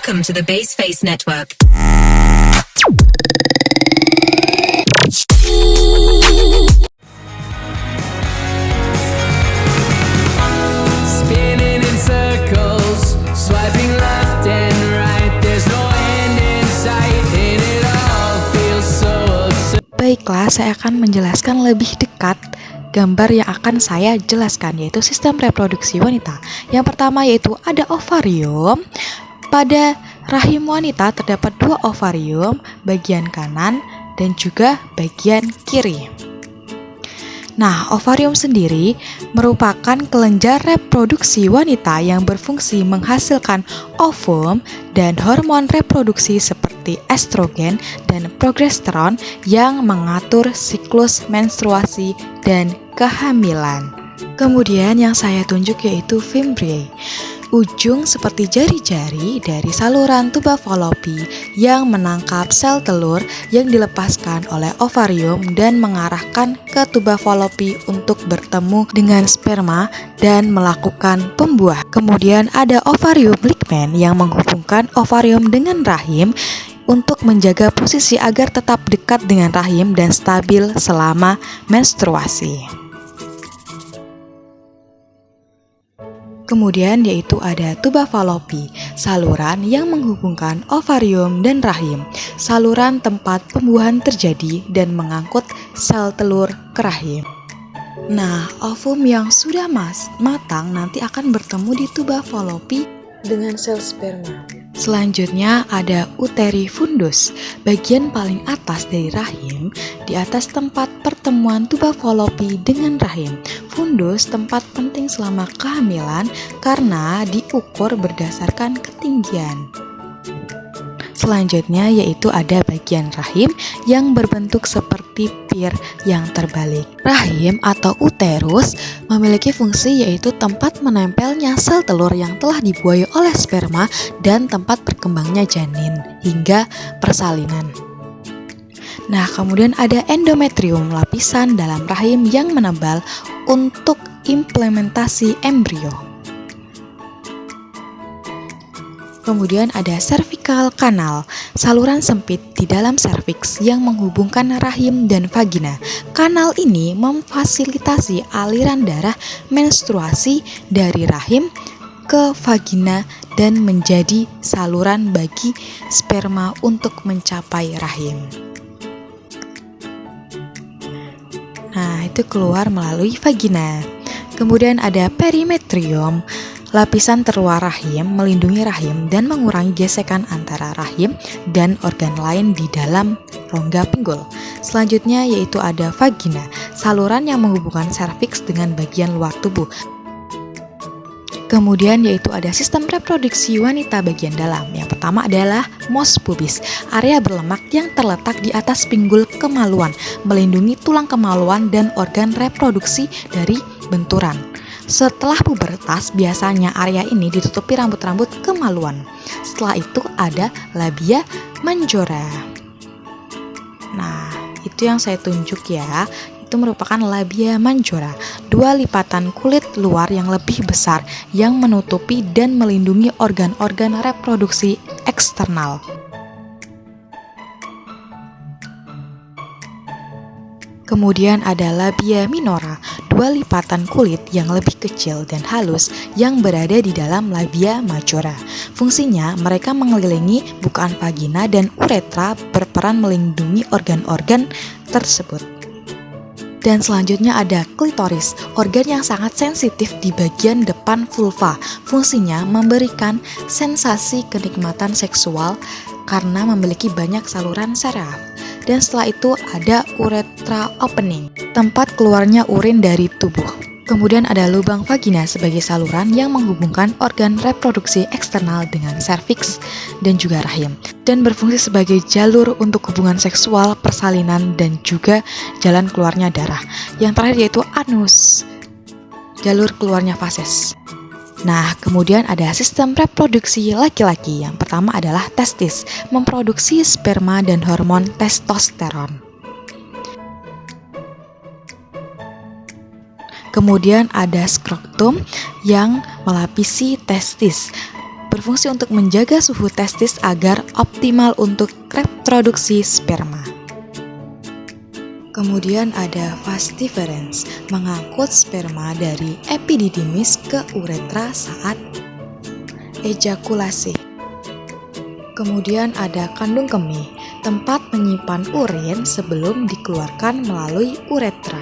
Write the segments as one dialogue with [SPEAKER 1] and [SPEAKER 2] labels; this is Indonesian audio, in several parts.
[SPEAKER 1] Welcome to the Base Face Network.
[SPEAKER 2] Spinning in circles, swiping left and right. There's no end in sight, and it all feels so absurd.
[SPEAKER 3] Baiklah, saya akan menjelaskan lebih dekat gambar yang akan saya jelaskan, yaitu sistem reproduksi wanita. Yang pertama yaitu ada ovarium. Pada rahim wanita terdapat 2 ovarium, bagian kanan dan juga bagian kiri. Nah, ovarium sendiri merupakan kelenjar reproduksi wanita yang berfungsi menghasilkan ovum dan hormon reproduksi seperti estrogen dan progesteron yang mengatur siklus menstruasi dan kehamilan. Kemudian yang saya tunjuk yaitu fimbriae, ujung seperti jari-jari dari saluran tuba Fallopi yang menangkap sel telur yang dilepaskan oleh ovarium dan mengarahkan ke tuba Fallopi untuk bertemu dengan sperma dan melakukan pembuahan. Kemudian ada ovarium ligament yang menghubungkan ovarium dengan rahim untuk menjaga posisi agar tetap dekat dengan rahim dan stabil selama menstruasi. Kemudian yaitu ada tuba Fallopi, saluran yang menghubungkan ovarium dan rahim, saluran tempat pembuahan terjadi dan mengangkut sel telur ke rahim. Nah, ovum yang sudah matang nanti akan bertemu di tuba Fallopi dengan sel sperma. Selanjutnya ada uteri fundus, bagian paling atas dari rahim, di atas tempat pertemuan tuba Fallopi dengan rahim. Fundus tempat penting selama kehamilan karena diukur berdasarkan ketinggian. Selanjutnya yaitu ada bagian rahim yang berbentuk seperti pir yang terbalik. Rahim atau uterus memiliki fungsi yaitu tempat menempelnya sel telur yang telah dibuai oleh sperma dan tempat berkembangnya janin hingga persalinan. Nah, kemudian ada endometrium, lapisan dalam rahim yang menebal untuk implementasi embrio. Kemudian ada cervical canal, saluran sempit di dalam serviks yang menghubungkan rahim dan vagina. Kanal ini memfasilitasi aliran darah menstruasi dari rahim ke vagina dan menjadi saluran bagi sperma untuk mencapai rahim. Nah, itu keluar melalui vagina. Kemudian ada perimetrium, lapisan terluar rahim melindungi rahim dan mengurangi gesekan antara rahim dan organ lain di dalam rongga pinggul. Selanjutnya yaitu ada vagina, saluran yang menghubungkan serviks dengan bagian luar tubuh. Kemudian yaitu ada sistem reproduksi wanita bagian dalam. Yang pertama adalah mos pubis, area berlemak yang terletak di atas pinggul kemaluan, melindungi tulang kemaluan dan organ reproduksi dari benturan. Setelah pubertas, biasanya area ini ditutupi rambut-rambut kemaluan. Setelah itu ada labia majora. Nah, itu yang saya tunjuk ya. Itu merupakan labia majora, 2 lipatan kulit luar yang lebih besar yang menutupi dan melindungi organ-organ reproduksi eksternal. Kemudian ada labia minora, 2 lipatan kulit yang lebih kecil dan halus yang berada di dalam labia majora. Fungsinya mereka mengelilingi bukaan vagina dan uretra, berperan melindungi organ-organ tersebut. Dan selanjutnya ada klitoris, organ yang sangat sensitif di bagian depan vulva. Fungsinya memberikan sensasi kenikmatan seksual karena memiliki banyak saluran saraf. Dan setelah itu ada urethra opening, tempat keluarnya urin dari tubuh. Kemudian ada lubang vagina sebagai saluran yang menghubungkan organ reproduksi eksternal dengan serviks dan juga rahim, dan berfungsi sebagai jalur untuk hubungan seksual, persalinan, dan juga jalan keluarnya darah. Yang terakhir yaitu anus, jalur keluarnya fases. Nah, kemudian ada sistem reproduksi laki-laki. Yang pertama adalah testis, memproduksi sperma dan hormon testosteron. Kemudian ada skrotum yang melapisi testis, berfungsi untuk menjaga suhu testis agar optimal untuk reproduksi sperma. Kemudian ada vas deferens, mengangkut sperma dari epididymis ke uretra saat ejakulasi. Kemudian ada kandung kemih, tempat menyimpan urin sebelum dikeluarkan melalui uretra.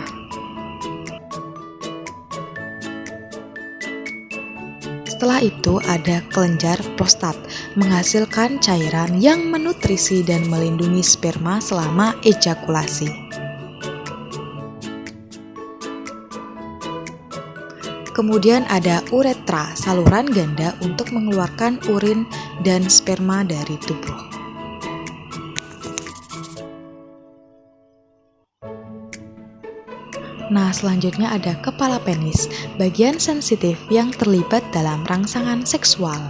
[SPEAKER 3] Setelah itu ada kelenjar prostat, menghasilkan cairan yang menutrisi dan melindungi sperma selama ejakulasi. Kemudian ada uretra, saluran ganda untuk mengeluarkan urin dan sperma dari tubuh. Nah, selanjutnya ada kepala penis, bagian sensitif yang terlibat dalam rangsangan seksual.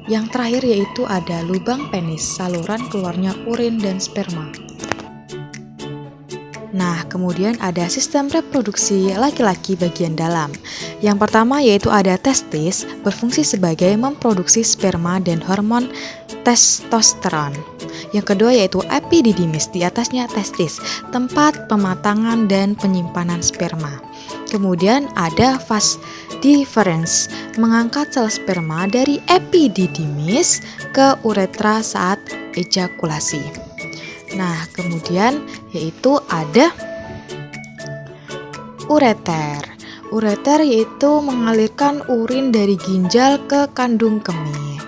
[SPEAKER 3] Yang terakhir yaitu ada lubang penis, saluran keluarnya urin dan sperma. Nah, kemudian ada sistem reproduksi laki-laki bagian dalam. Yang pertama yaitu ada testis, berfungsi sebagai memproduksi sperma dan hormon testosteron. Yang kedua yaitu epididymis, di atasnya testis, tempat pematangan dan penyimpanan sperma. Kemudian ada vas deferens, mengangkat sel sperma dari epididymis ke uretra saat ejakulasi. Nah, kemudian yaitu ada ureter. Ureter yaitu mengalirkan urin dari ginjal ke kandung kemih.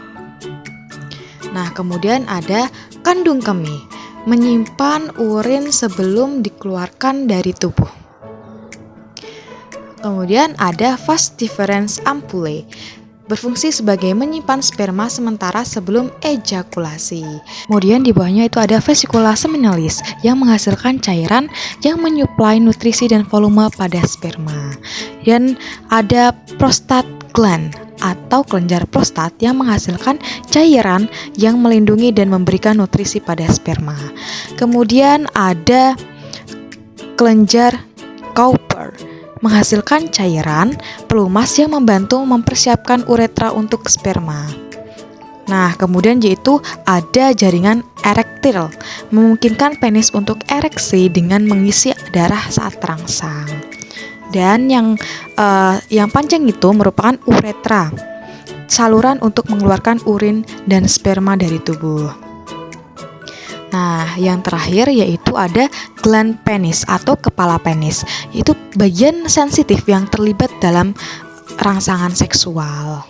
[SPEAKER 3] Nah, kemudian ada kandung kemih, menyimpan urin sebelum dikeluarkan dari tubuh. Kemudian ada vas deferens ampullae, berfungsi sebagai menyimpan sperma sementara sebelum ejakulasi. Kemudian di bawahnya itu ada vesicula seminalis yang menghasilkan cairan yang menyuplai nutrisi dan volume pada sperma. Dan ada prostat gland atau kelenjar prostat yang menghasilkan cairan yang melindungi dan memberikan nutrisi pada sperma. Kemudian ada kelenjar Cowper, menghasilkan cairan pelumas yang membantu mempersiapkan uretra untuk sperma. Nah, kemudian yaitu ada jaringan erektil, memungkinkan penis untuk ereksi dengan mengisi darah saat terangsang. Dan yang panjang itu merupakan uretra, saluran untuk mengeluarkan urin dan sperma dari tubuh. Nah, yang terakhir yaitu ada gland penis atau kepala penis, yaitu bagian sensitif yang terlibat dalam rangsangan seksual.